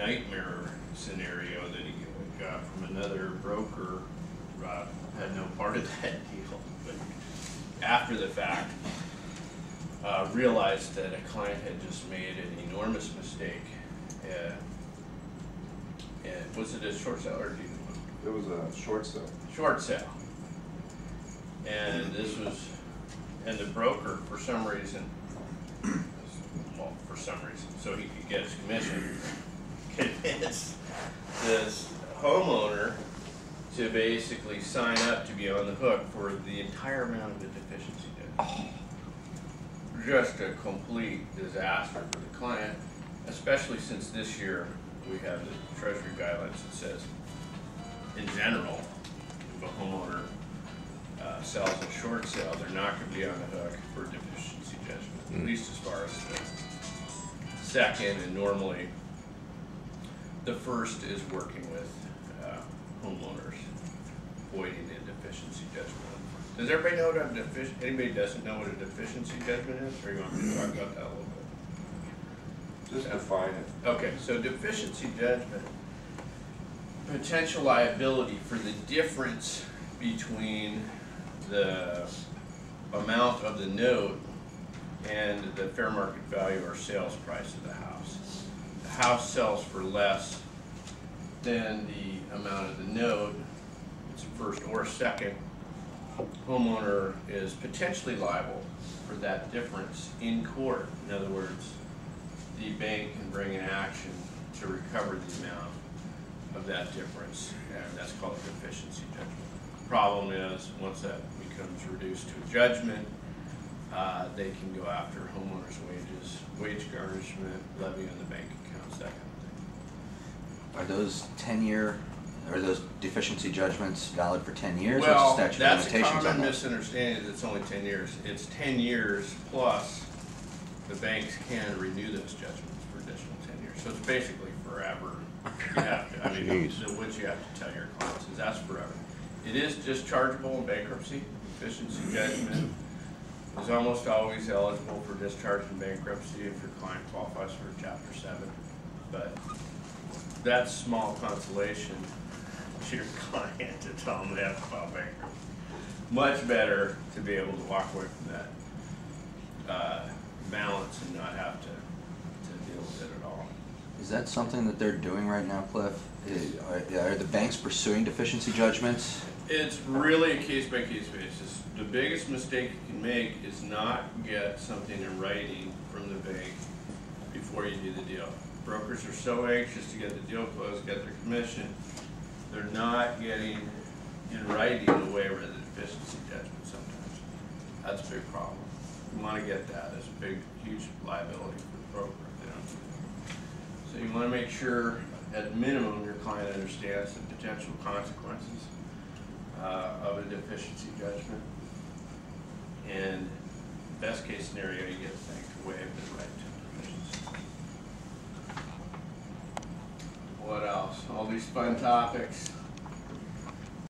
nightmare scenario that he got from another broker. Had no part of that deal, but after the fact, realized that a client had just made an enormous mistake. And was it a short sale or do you know? It was a short sale. Short sale. And this was, and the broker, for some reason, well, for some reason, so he could get his commission, convinced this homeowner to basically sign up to be on the hook for the entire amount of the deficiency debt. Oh. Just a complete disaster for the client, especially since this year we have the Treasury guidelines that says, in general, if a homeowner sells a short sale, they're not going to be on the hook for deficiency judgment, at least as far as the second, and normally the first is working with homeowners voiding a deficiency judgment. Does everybody know what a deficiency? Anybody doesn't know what a deficiency judgment is, or you want me to talk about that a little bit? Just define it. Okay, so deficiency judgment, potential liability for the difference between the amount of the note and the fair market value or sales price of the house. The house sells for less than the amount of the note. It's first or second. Homeowner is potentially liable for that difference in court. In other words, the bank can bring an action to recover the amount of that difference, and that's called a deficiency judgment. The problem is, once that becomes reduced to a judgment, they can go after homeowners' wages, wage garnishment, levy on the bank accounts, that kind of thing. Are those 10-year, are those deficiency judgments valid for 10 years? Well, or statute that's of a limitations common on misunderstanding that it's only 10 years. It's 10 years plus the banks can renew those judgments for additional 10 years. So it's basically forever. You have to, I mean, what you have to tell your clients is that's forever. It is dischargeable in bankruptcy. Deficiency judgment is almost always eligible for discharge in bankruptcy if your client qualifies for Chapter 7. But that's small consolation to your client to tell them they have to file bankruptcy. Much better to be able to walk away from that balance and not have to deal with it at all. Is that something that they're doing right now, Cliff? Are the banks pursuing deficiency judgments? It's really a case-by-case basis. The biggest mistake you can make is not get something in writing from the bank before you do the deal. Brokers are so anxious to get the deal closed, get their commission, they're not getting in writing the waiver of the deficiency judgment sometimes. That's a big problem. You want to get that. It's a big, huge liability for the broker if they don't do that. So you want to make sure, at minimum, your client understands the potential consequences of a deficiency judgment. And best case scenario, you get the bank to waive the right to deficiency. What else? All these fun topics.